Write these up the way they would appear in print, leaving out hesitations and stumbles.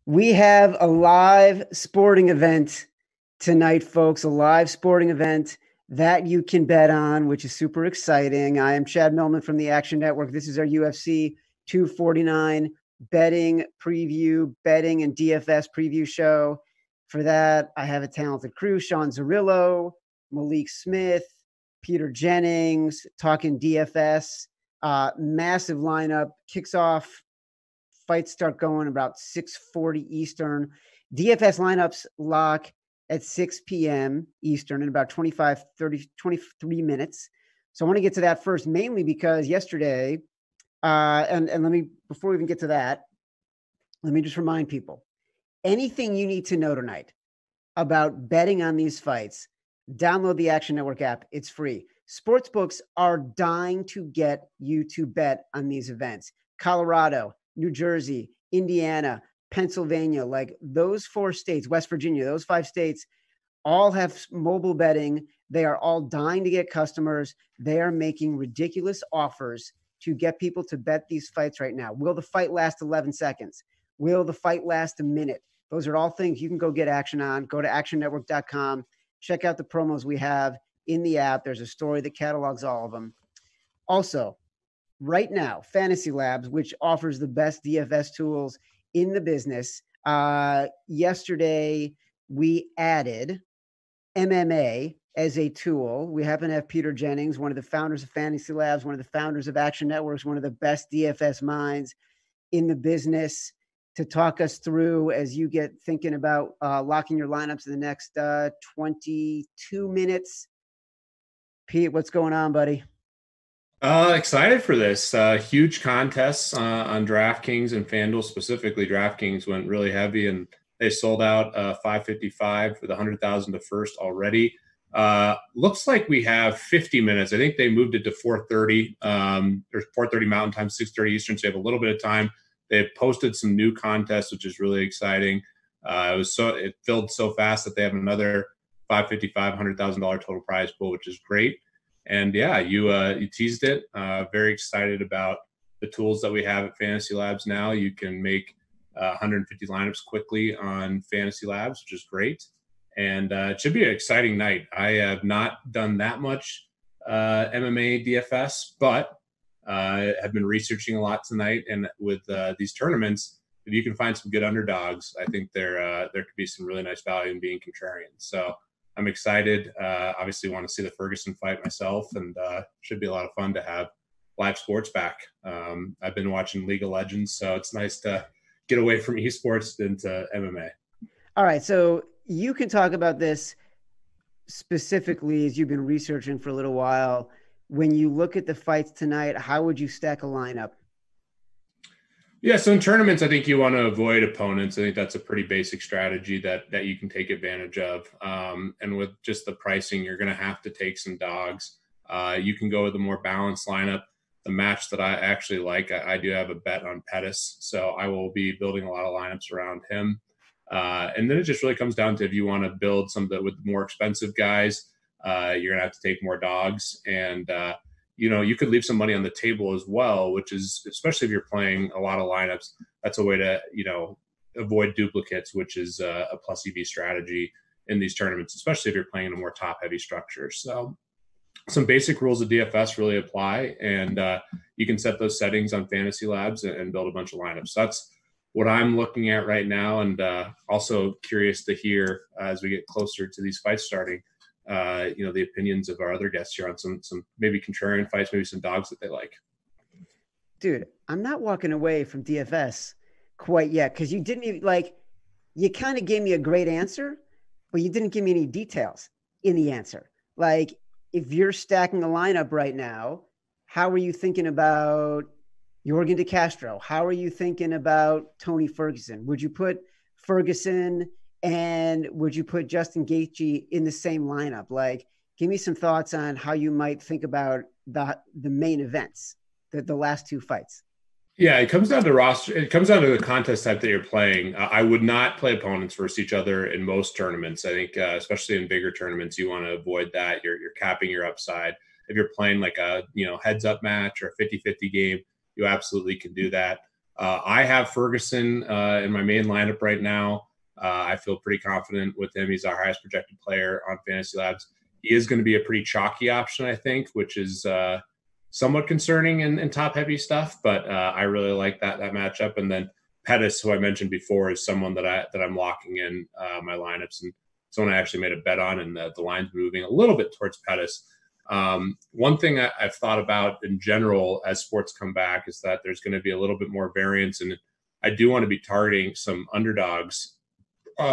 We have a live sporting event tonight, folks, a live sporting event that you can bet on, which is super exciting. I am Chad Millman from the Action Network. This is our UFC 249 betting preview, betting and DFS preview show. For that, I have a talented crew, Sean Zerillo, Malik Smith, Peter Jennings, talking DFS. Massive lineup, kicks off. Fights start going about 6:40 Eastern. DFS lineups lock at 6 p.m. Eastern in about 23 minutes. So I want to get to that first, mainly because yesterday, and let me, before we even get to that, let me just remind people, anything you need to know tonight about betting on these fights, download the Action Network app. It's free. Sportsbooks are dying to get you to bet on these events. Colorado, New Jersey, Indiana, Pennsylvania, like those 4 states, West Virginia, those 5 states all have mobile betting. They are all dying to get customers. They are making ridiculous offers to get people to bet these fights right now. Will the fight last 11 seconds? Will the fight last a minute? Those are all things you can go get action on. Go to actionnetwork.com. Check out the promos we have in the app. There's a story that catalogs all of them. Also, right now, Fantasy Labs, which offers the best DFS tools in the business. Yesterday, we added MMA as a tool. We happen to have Peter Jennings, one of the founders of Fantasy Labs, one of the founders of Action Networks, one of the best DFS minds in the business, to talk us through as you get thinking about locking your lineups in the next 22 minutes. Pete, what's going on, buddy? Excited for this. Huge contests on DraftKings and FanDuel specifically. DraftKings went really heavy and they sold out 555 with 100,000 to first already. Looks like we have 50 minutes. I think they moved it to 4:30. There's 4:30 Mountain Time, 6:30 Eastern, so you have a little bit of time. They've posted some new contests, which is really exciting. It filled so fast that they have another 555, $100,000 total prize pool, which is great. And yeah, you teased it. Very excited about the tools that we have at Fantasy Labs now. You can make 150 lineups quickly on Fantasy Labs, which is great. And it should be an exciting night. I have not done that much MMA DFS, but I have been researching a lot tonight. And with these tournaments, if you can find some good underdogs, I think there could be some really nice value in being contrarian. So I'm excited. Obviously want to see the Ferguson fight myself, and should be a lot of fun to have live sports back. I've been watching League of Legends, so it's nice to get away from esports into MMA. All right, so you can talk about this specifically as you've been researching for a little while. When you look at the fights tonight, how would you stack a lineup? Yeah, so in tournaments, I think you want to avoid opponents. I think that's a pretty basic strategy that you can take advantage of. And with just the pricing, you're going to have to take some dogs. You can go with a more balanced lineup. The match that I actually like, I do have a bet on Pettis, so I will be building a lot of lineups around him. And then it just really comes down to if you want to build some with more expensive guys, you're going to have to take more dogs. And you could leave some money on the table as well, which is, especially if you're playing a lot of lineups, that's a way to, avoid duplicates, which is a plus EV strategy in these tournaments, especially if you're playing in a more top heavy structure. So some basic rules of DFS really apply, and you can set those settings on Fantasy Labs and build a bunch of lineups. So that's what I'm looking at right now. And also curious to hear as we get closer to these fights starting, the opinions of our other guests here on some maybe contrarian fights, maybe some dogs that they like. Dude, I'm not walking away from DFS quite yet, because you didn't even you kind of gave me a great answer, but you didn't give me any details in the answer. Like, if you're stacking a lineup right now, how are you thinking about Yorgan De Castro? How are you thinking about Tony Ferguson? Would you put Ferguson and would you put Justin Gaethje in the same lineup? Like, give me some thoughts on how you might think about the main events, the last 2 fights. Yeah, it comes down to roster. It comes down to the contest type that you're playing. I would not play opponents versus each other in most tournaments. I think, especially in bigger tournaments, you want to avoid that. You're capping your upside. If you're playing like a heads up match or a 50-50 game, you absolutely can do that. I have Ferguson in my main lineup right now. I feel pretty confident with him. He's our highest projected player on Fantasy Labs. He is going to be a pretty chalky option, I think, which is somewhat concerning in top-heavy stuff. But I really like that matchup. And then Pettis, who I mentioned before, is someone that I'm locking in my lineups, and someone I actually made a bet on, and the line's moving a little bit towards Pettis. One thing I've thought about in general as sports come back is that there's going to be a little bit more variance, and I do want to be targeting some underdogs,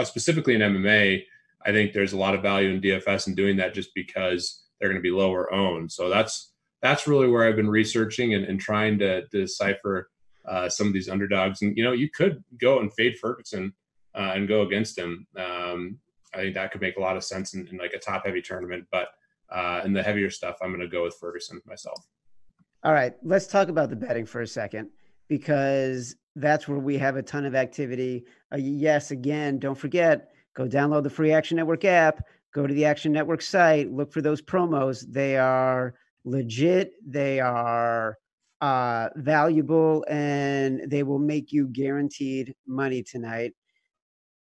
specifically in MMA. I think there's a lot of value in DFS and doing that just because they're going to be lower owned. So that's really where I've been researching and trying to decipher some of these underdogs. And, you could go and fade Ferguson and go against him. I think that could make a lot of sense in like a top-heavy tournament. But in the heavier stuff, I'm going to go with Ferguson myself. All right, let's talk about the betting for a second, because that's where we have a ton of activity. Yes, again, don't forget, go download the free Action Network app, go to the Action Network site, look for those promos. They are legit, they are valuable, and they will make you guaranteed money tonight.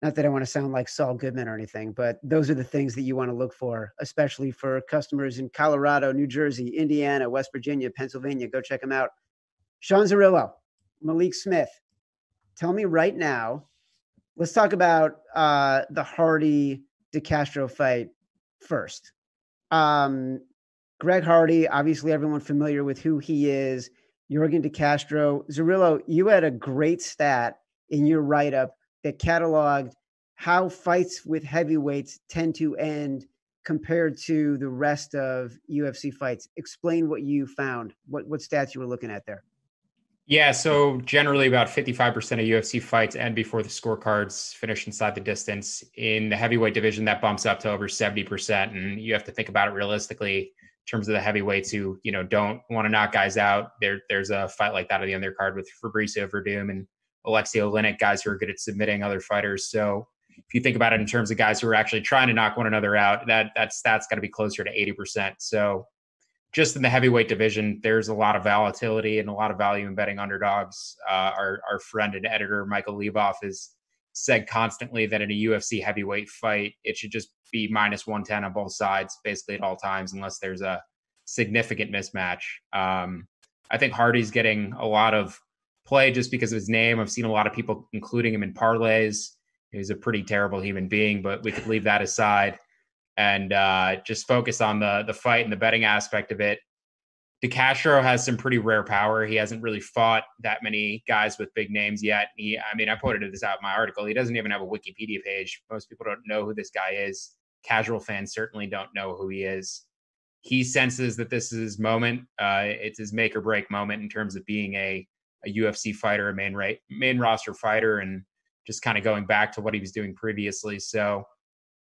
Not that I want to sound like Saul Goodman or anything, but those are the things that you want to look for, especially for customers in Colorado, New Jersey, Indiana, West Virginia, Pennsylvania. Go check them out. Sean Zerillo, Malik Smith. Tell me right now, let's talk about the Hardy DeCastro fight first. Greg Hardy, obviously everyone familiar with who he is. Yorgan DeCastro. Zerillo, you had a great stat in your write-up that cataloged how fights with heavyweights tend to end compared to the rest of UFC fights. Explain what you found, what stats you were looking at there. Yeah, so generally about 55% of UFC fights end before the scorecards finish inside the distance. In the heavyweight division, that bumps up to over 70%. And you have to think about it realistically in terms of the heavyweights who, don't want to knock guys out. There's a fight like that on the undercard with Fabricio Verdum and Alexei Oleinik, guys who are good at submitting other fighters. So if you think about it in terms of guys who are actually trying to knock one another out, that stat's got to be closer to 80%. So just in the heavyweight division, there's a lot of volatility and a lot of value in betting underdogs. Our friend and editor, Michael Levoff, has said constantly that in a UFC heavyweight fight, it should just be minus 110 on both sides, basically at all times, unless there's a significant mismatch. I think Hardy's getting a lot of play just because of his name. I've seen a lot of people including him in parlays. He's a pretty terrible human being, but we could leave that aside and just focus on the fight and the betting aspect of it. DeCastro has some pretty rare power. He hasn't really fought that many guys with big names yet. I pointed this out in my article. He doesn't even have a Wikipedia page. Most people don't know who this guy is. Casual fans certainly don't know who he is. He senses that this is his moment. It's his make or break moment in terms of being a UFC fighter, a main roster fighter, and just kind of going back to what he was doing previously. So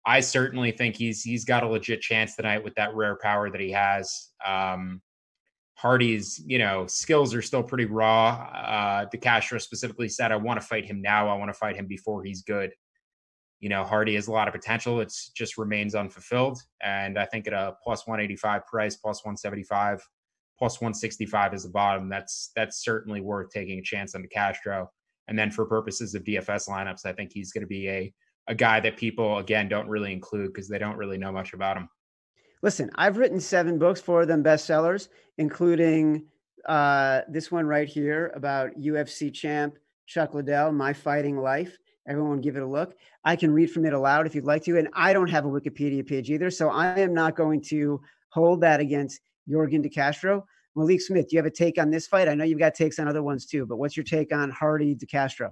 I certainly think he's got a legit chance tonight with that rare power that he has. Hardy's, skills are still pretty raw. DeCastro specifically said, I want to fight him now. I want to fight him before he's good. Hardy has a lot of potential. It just remains unfulfilled. And I think at a plus 185 price, plus 175, plus 165 is the bottom. That's certainly worth taking a chance on DeCastro. And then for purposes of DFS lineups, I think he's going to be a guy that people, again, don't really include because they don't really know much about him. Listen, I've written 7 books, 4 of them bestsellers, including this one right here about UFC champ Chuck Liddell, My Fighting Life. Everyone give it a look. I can read from it aloud if you'd like to. And I don't have a Wikipedia page either, so I am not going to hold that against Yorgan DeCastro. Malik Smith, do you have a take on this fight? I know you've got takes on other ones too, but what's your take on Hardy DeCastro?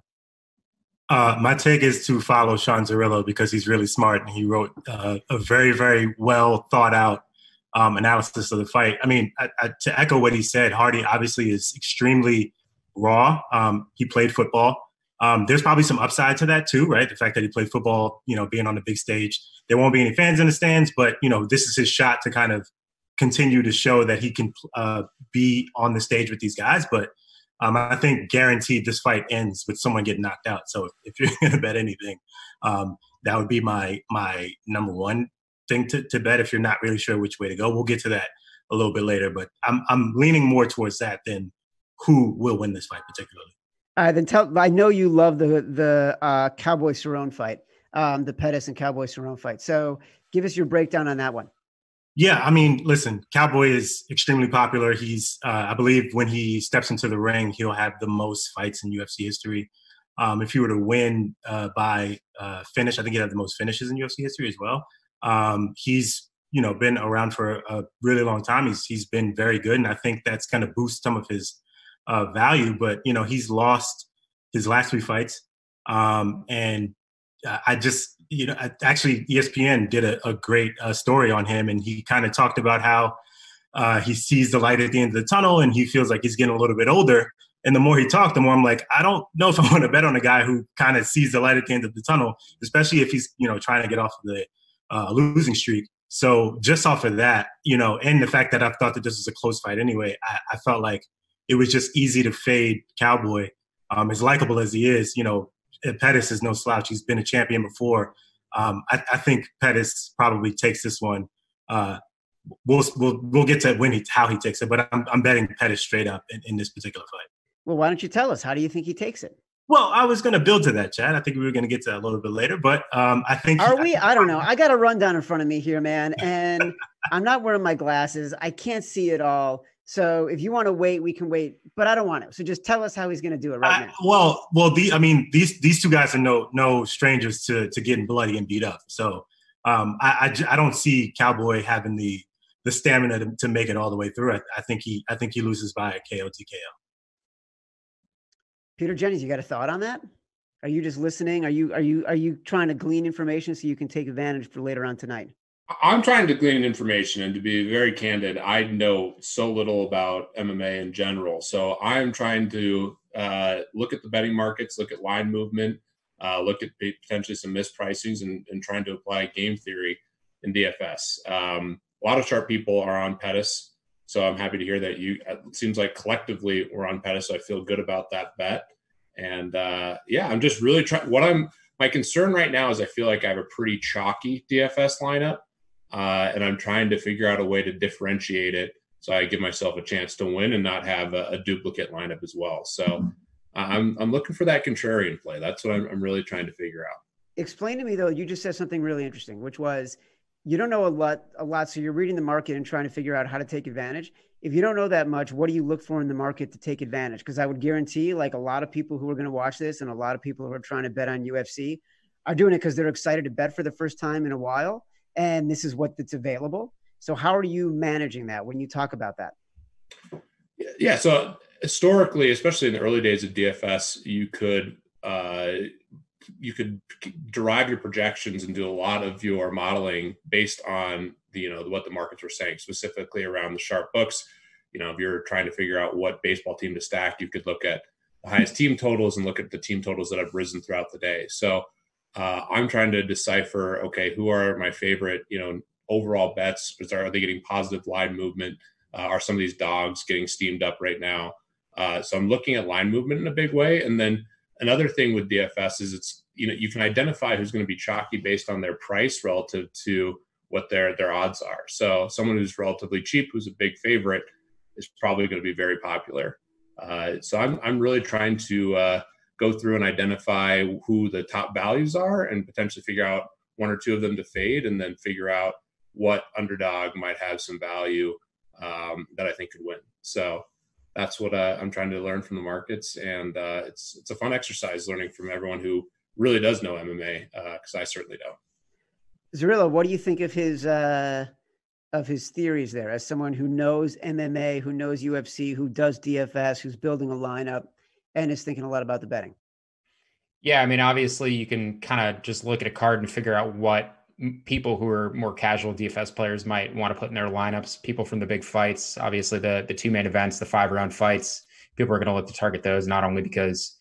My take is to follow Sean Zerillo because he's really smart and he wrote a very, very well thought out analysis of the fight. To echo what he said, Hardy obviously is extremely raw. He played football. There's probably some upside to that too, right? The fact that he played football, being on the big stage. There won't be any fans in the stands, but, this is his shot to kind of continue to show that he can be on the stage with these guys. But I think guaranteed this fight ends with someone getting knocked out. So if you're going to bet anything, that would be my number one thing to bet if you're not really sure which way to go. We'll get to that a little bit later, but I'm leaning more towards that than who will win this fight particularly. Then I know you love the Cowboy Cerrone fight, the Pettis and Cowboy Cerrone fight. So give us your breakdown on that one. Yeah, I mean, listen, Cowboy is extremely popular. He's, I believe, when he steps into the ring, he'll have the most fights in UFC history. If he were to win by finish, I think he'd have the most finishes in UFC history as well. He's, been around for a really long time. He's been very good, and I think that's going to boost some of his value. But he's lost his last 3 fights, and I just, actually ESPN did a great story on him, and he kind of talked about how he sees the light at the end of the tunnel, and he feels like he's getting a little bit older. And the more he talked, the more I'm like, I don't know if I want to bet on a guy who kind of sees the light at the end of the tunnel, especially if he's, trying to get off of the losing streak. So just off of that, and the fact that I thought that this was a close fight anyway, I felt like it was just easy to fade Cowboy. As likable as he is, Pettis is no slouch. He's been a champion before. I think Pettis probably takes this one. We'll get to how he takes it, but I'm betting Pettis straight up in this particular fight. Well, why don't you tell us? How do you think he takes it? Well, I was going to build to that, Chad. I think we were going to get to that a little bit later, but I think. Are we? I don't know. I got a rundown in front of me here, man, and I'm not wearing my glasses. I can't see it all. So if you want to wait, we can wait, but I don't want to. So just tell us how he's going to do it right now. These 2 guys are no strangers to getting bloody and beat up. So I don't see Cowboy having the stamina to make it all the way through. I think he loses by a KO TKO. Peter Jennings, you got a thought on that? Are you just listening? Are you trying to glean information so you can take advantage for later on tonight? I'm trying to glean information, and to be very candid, I know so little about MMA in general. So I'm trying to look at the betting markets, look at line movement, look at potentially some mispricings, and trying to apply game theory in DFS. A lot of sharp people are on Pettis, so I'm happy to hear that it seems like collectively we're on Pettis, so I feel good about that bet. And I'm just really trying. My concern right now is I feel like I have a pretty chalky DFS lineup. And I'm trying to figure out a way to differentiate it so I give myself a chance to win and not have a duplicate lineup as well. So I'm looking for that contrarian play. That's what I'm really trying to figure out. Explain to me, though, you just said something really interesting, which was you don't know a lot. So you're reading the market and trying to figure out how to take advantage. If you don't know that much, what do you look for in the market to take advantage? Because I would guarantee like a lot of people who are going to watch this and a lot of people who are trying to bet on UFC are doing it because they're excited to bet for the first time in a while. And this is what's available. So how are you managing that when you talk about that? Yeah. So historically, especially in the early days of DFS, you could derive your projections and do a lot of your modeling based on what the markets were saying, specifically around the sharp books. If you're trying to figure out what baseball team to stack, you could look at the highest team totals and look at the team totals that have risen throughout the day. So I'm trying to decipher, okay, who are my favorite, overall bets? Are they getting positive line movement? Are some of these dogs getting steamed up right now? So I'm looking at line movement in a big way. And then another thing with DFS is you can identify who's going to be chalky based on their price relative to what their odds are. So someone who's relatively cheap, who's a big favorite, is probably going to be very popular. So I'm really trying to go through and identify who the top values are and potentially figure out 1 or 2 of them to fade, and then figure out what underdog might have some value that I think could win. So that's what I'm trying to learn from the markets. And it's a fun exercise learning from everyone who really does know MMA, because I certainly don't. Zerillo, what do you think of his theories there as someone who knows MMA, who knows UFC, who does DFS, who's building a lineup, and is thinking a lot about the betting? Yeah, I mean, obviously you can kind of just look at a card and figure out what people who are more casual DFS players might want to put in their lineups. People from the big fights, obviously the 2 main events, the 5-round fights, people are going to look to target those, not only because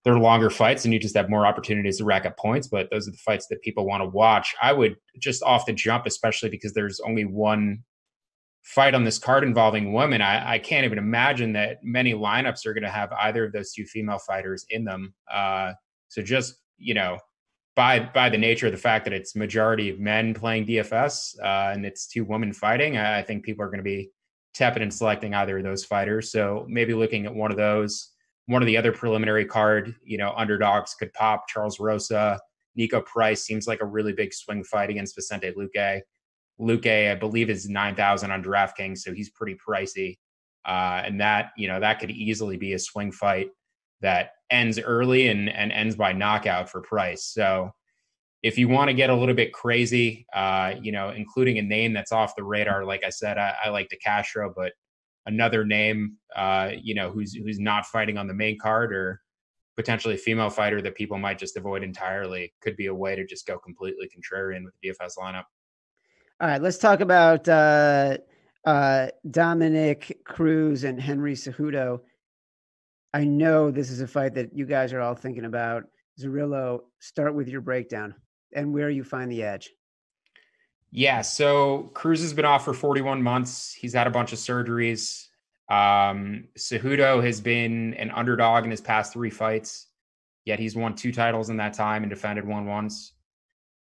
they're longer fights and you just have more opportunities to rack up points, but those are the fights that people want to watch. I would just off the jump, especially because there's only one fight on this card involving women, I can't even imagine that many lineups are going to have either of those 2 female fighters in them. So just, by the nature of the fact that it's majority of men playing DFS and it's 2 women fighting, I think people are going to be tepid in selecting either of those fighters. So maybe looking at one of those one of the other preliminary card, underdogs could pop. Charles Rosa, Nico Price seems like a really big swing fight against Vicente Luque. Luque, I believe, is 9,000 on DraftKings, so he's pretty pricey. And that could easily be a swing fight that ends early and ends by knockout for Price. So if you want to get a little bit crazy, including a name that's off the radar, like I said, I like De Castro, but another name, who's not fighting on the main card, or potentially a female fighter that people might just avoid entirely, could be a way to just go completely contrarian with the DFS lineup. All right, let's talk about Dominick, Cruz, and Henry Cejudo. I know this is a fight that you guys are all thinking about. Zerillo, start with your breakdown and where you find the edge. Yeah, so Cruz has been off for 41 months. He's had a bunch of surgeries. Cejudo has been an underdog in his past 3 fights, yet he's won 2 titles in that time and defended one once.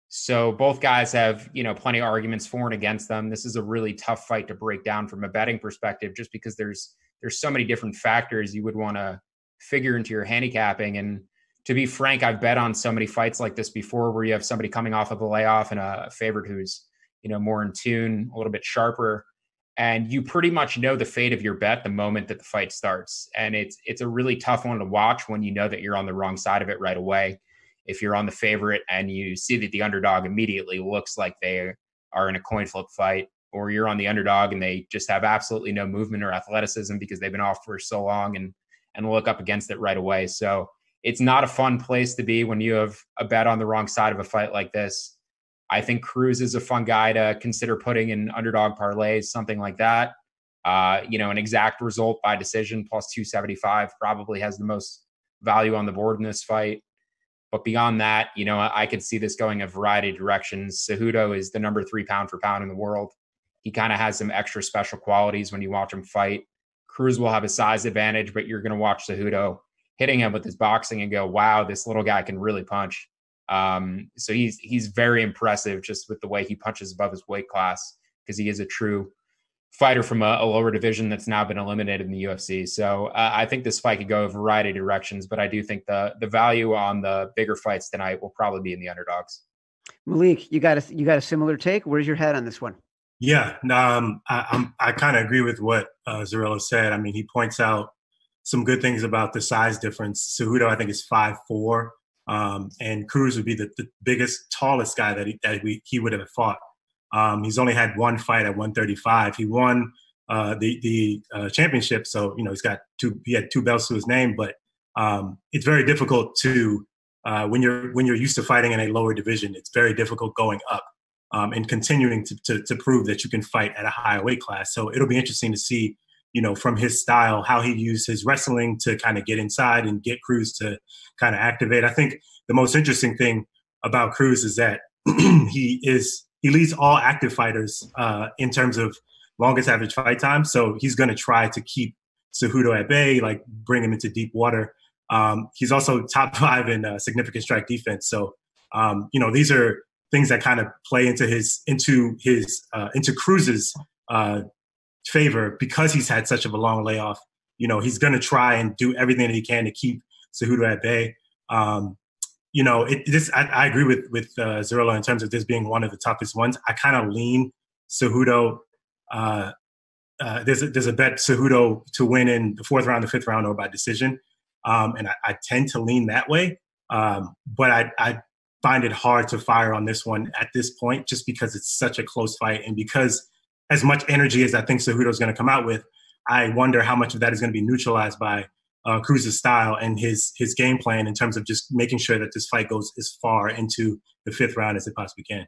So both guys have, plenty of arguments for and against them. This is a really tough fight to break down from a betting perspective, just because there's so many different factors you would want to figure into your handicapping. And to be frank, I've bet on so many fights like this before, where you have somebody coming off of a layoff and a favorite who's, more in tune, a little bit sharper. And you pretty much know the fate of your bet the moment that the fight starts. And it's a really tough one to watch when you know that you're on the wrong side of it right away. If you're on the favorite and you see that the underdog immediately looks like they are in a coin flip fight, or you're on the underdog and they just have absolutely no movement or athleticism because they've been off for so long, and look up against it right away. So it's not a fun place to be when you have a bet on the wrong side of a fight like this. I think Cruz is a fun guy to consider putting in underdog parlays, something like that. An exact result by decision plus 275 probably has the most value on the board in this fight. But beyond that, I could see this going a variety of directions. Cejudo is the number 3 pound for pound in the world. He kind of has some extra special qualities when you watch him fight. Cruz will have a size advantage, but you're going to watch Cejudo hitting him with his boxing and go, wow, this little guy can really punch. So he's very impressive just with the way he punches above his weight class, because he is a true fighter from a lower division that's now been eliminated in the UFC. So I think this fight could go a variety of directions, but I do think the value on the bigger fights tonight will probably be in the underdogs. Malik, you got a similar take? Where's your head on this one? Yeah, I kind of agree with what Zerillo said. I mean, he points out some good things about the size difference. Cejudo, I think, is 5'4", and Cruz would be the biggest, tallest guy that he would have fought. He's only had one fight at 135. He won the championship, so he had 2 belts to his name. But it's very difficult to when you're used to fighting in a lower division. It's very difficult going up and continuing to prove that you can fight at a higher weight class. So it'll be interesting to see, from his style, how he used his wrestling to kind of get inside and get Cruz to kind of activate. I think the most interesting thing about Cruz is that he leads all active fighters in terms of longest average fight time. So he's going to try to keep Cejudo at bay, like bring him into deep water. He's also top 5 in significant strike defense. So, these are things that kind of play into Cruz's favor, because he's had such of a long layoff. He's going to try and do everything that he can to keep Cejudo at bay. I agree with Zerillo in terms of this being one of the toughest ones. I kind of lean Cejudo. There's a bet Cejudo to win in the 4th round, the 5th round, or by decision, and I tend to lean that way. But I find it hard to fire on this one at this point, just because it's such a close fight, and because as much energy as I think Cejudo is going to come out with, I wonder how much of that is going to be neutralized by Cruz's style and his game plan in terms of just making sure that this fight goes as far into the 5th round as it possibly can.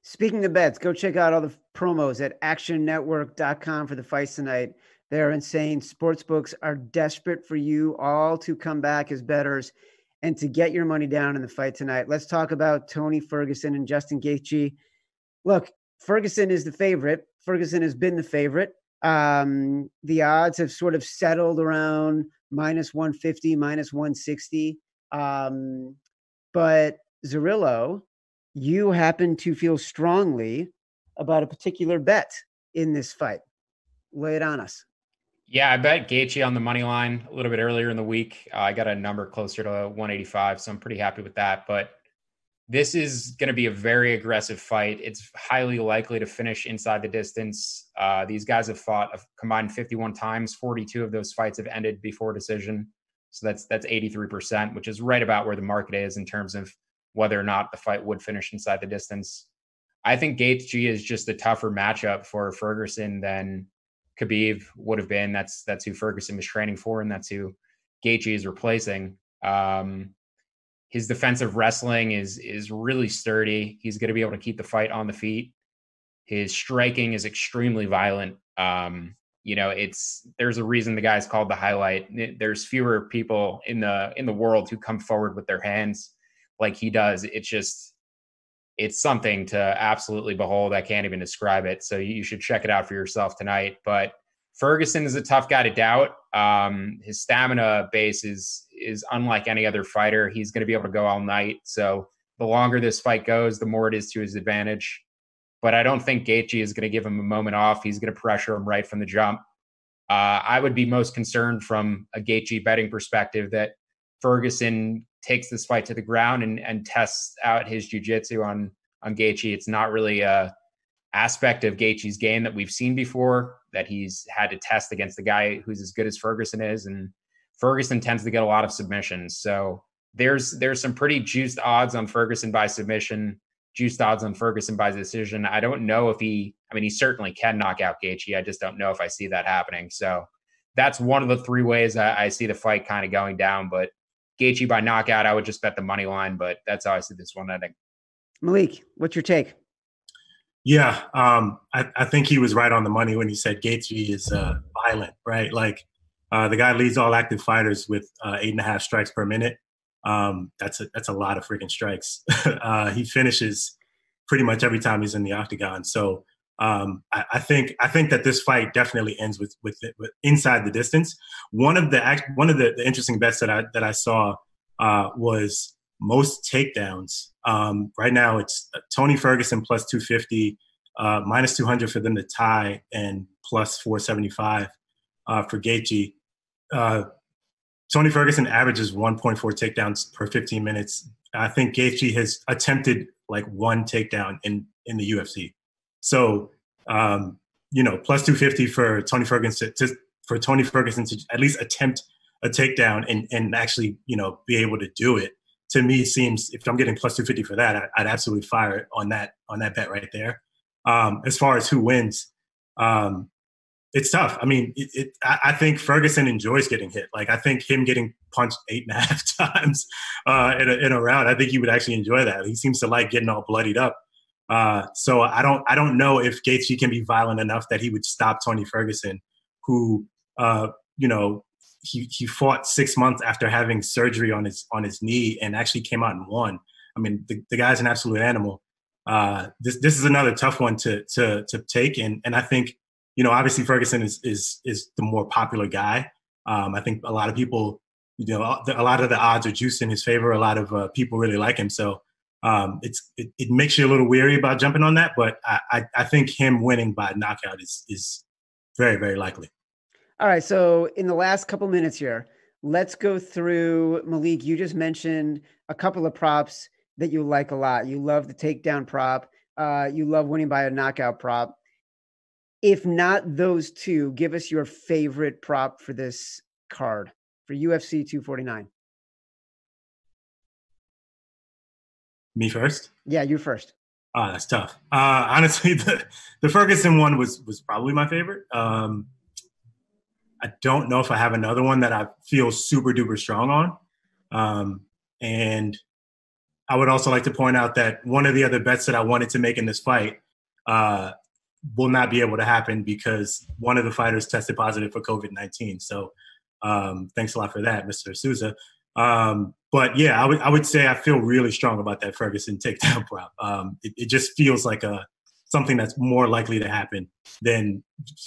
Speaking of bets, go check out all the promos at actionnetwork.com for the fights tonight. They're insane. Sportsbooks are desperate for you all to come back as bettors and to get your money down in the fight tonight. Let's talk about Tony Ferguson and Justin Gaethje. Look, Ferguson is the favorite. Ferguson has been the favorite. The odds have sort of settled around minus 150, minus 160. But Zerillo, you happen to feel strongly about a particular bet in this fight. Lay it on us. Yeah, I bet Gaethje on the money line a little bit earlier in the week. I got a number closer to 185, so I'm pretty happy with that. But this is going to be a very aggressive fight. It's highly likely to finish inside the distance. These guys have fought a combined 51 times. 42 of those fights have ended before decision. So that's 83%, which is right about where the market is in terms of whether or not the fight would finish inside the distance. I think Gaethje is just a tougher matchup for Ferguson than Khabib would have been. That's who Ferguson was training for, and that's who Gaethje is replacing. His defensive wrestling is really sturdy. He's going to be able to keep the fight on the feet. His striking is extremely violent. There's a reason the guy's called the highlight. There's fewer people in the world who come forward with their hands like he does. It's something to absolutely behold. I can't even describe it. So you should check it out for yourself tonight. But Ferguson is a tough guy to doubt. His stamina base is unlike any other fighter. He's going to be able to go all night. So the longer this fight goes, the more it is to his advantage. But I don't think Gaethje is going to give him a moment off. He's going to pressure him right from the jump. I would be most concerned from a Gaethje betting perspective that Ferguson takes this fight to the ground and tests out his jiu-jitsu on Gaethje. It's not really a aspect of Gaethje's game that we've seen before, that he's had to test against the guy who's as good as Ferguson is. And Ferguson tends to get a lot of submissions. So there's some pretty juiced odds on Ferguson by submission, juiced odds on Ferguson by decision. I don't know if he certainly can knock out Gaethje. I just don't know if I see that happening. So that's one of the three ways I see the fight kind of going down. But Gaethje by knockout, I would just bet the money line, but that's how I see this one ending. Malik, what's your take? Yeah, I think he was right on the money when he said Gaethje is violent, right? Like the guy leads all active fighters with 8.5 strikes per minute. That's a lot of freaking strikes. He finishes pretty much every time he's in the octagon. So I think that this fight definitely ends with inside the distance. One of the interesting bets that I saw was most takedowns. Right now it's Tony Ferguson plus 250, minus 200 for them to tie, and plus 475 for Gaethje. Tony Ferguson averages 1.4 takedowns per 15 minutes. I think Gaethje has attempted like one takedown in the UFC. So, plus 250 for Tony Ferguson to at least attempt a takedown and actually, be able to do it, to me seems, if I'm getting plus 250 for that, I'd absolutely fire it on that bet right there. As far as who wins, it's tough. I mean, I think Ferguson enjoys getting hit. Like, I think him getting punched 8.5 times in a round, I think he would actually enjoy that. He seems to like getting all bloodied up. So I don't know if Gaethje can be violent enough that he would stop Tony Ferguson, who he fought 6 months after having surgery on his knee and actually came out and won. I mean, the guy's an absolute animal. This is another tough one to take, and I think, obviously Ferguson is the more popular guy. I think a lot of people, a lot of the odds are juiced in his favor. A lot of people really like him, so it makes you a little weary about jumping on that. But I think him winning by knockout is very, very likely. All right, so in the last couple minutes here, let's go through, Malik, you just mentioned a couple of props that you like a lot. You love the takedown prop. You love winning by a knockout prop. If not those two, give us your favorite prop for this card for UFC 249. Me first? Yeah, you first. Oh, that's tough. Honestly, the Ferguson one was probably my favorite. I don't know if I have another one that I feel super duper strong on. And I would also like to point out that one of the other bets that I wanted to make in this fight will not be able to happen because one of the fighters tested positive for COVID-19. So thanks a lot for that, Mr. Souza. But yeah, I would say I feel really strong about that Ferguson takedown prop. It just feels like something that's more likely to happen than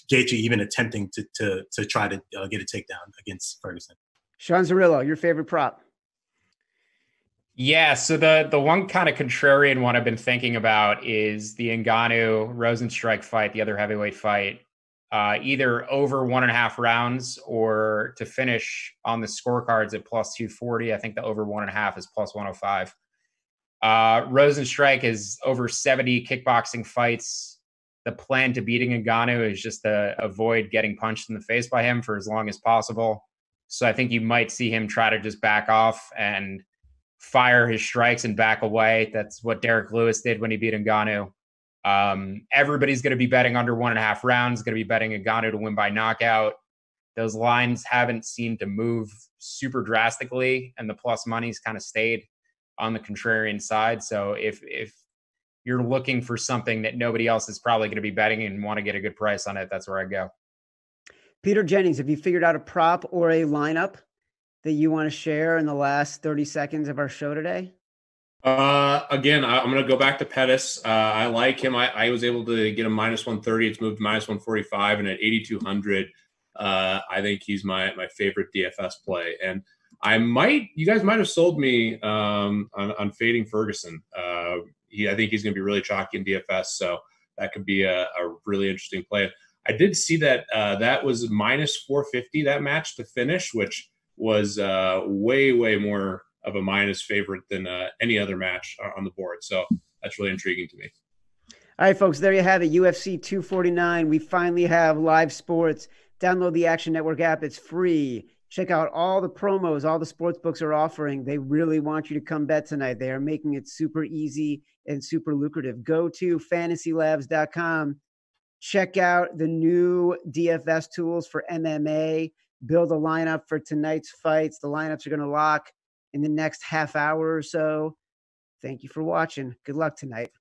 Gaethje even attempting to try to get a takedown against Ferguson. Sean Zerillo, your favorite prop? Yeah, so the one kind of contrarian one I've been thinking about is the Ngannou Rosenstrike fight, the other heavyweight fight. either over 1.5 rounds or to finish on the scorecards at plus 240. I think the over 1.5 is plus 105. Rosenstrike is over 70 kickboxing fights. The plan to beating Ngannou is just to avoid getting punched in the face by him for as long as possible. So I think you might see him try to just back off and fire his strikes and back away. That's what Derek Lewis did when he beat Ngannou. Everybody's going to be betting under 1.5 rounds, going to be betting Ngannou to win by knockout. Those lines haven't seemed to move super drastically, and the plus money's kind of stayed on the contrarian side. So if you're looking for something that nobody else is probably going to be betting and want to get a good price on it, that's where I go. Peter Jennings, have you figured out a prop or a lineup that you want to share in the last 30 seconds of our show today? Again, I'm going to go back to Pettis. I like him. I was able to get him minus 130. It's moved to minus 145, and at 8,200, I think he's my favorite DFS play. And you guys might have sold me on fading Ferguson. I think he's going to be really chalky in DFS, so that could be a really interesting play. I did see that that was minus 450, that match to finish, which was way more of a minus favorite than any other match on the board. So that's really intriguing to me. All right, folks, there you have it. UFC 249. We finally have live sports. Download the Action Network app. It's free. Check out all the promos all the sports books are offering. They really want you to come bet tonight. They are making it super easy and super lucrative. Go to fantasylabs.com. Check out the new DFS tools for MMA. Build a lineup for tonight's fights. The lineups are going to lock in the next half hour or so. Thank you for watching. Good luck tonight.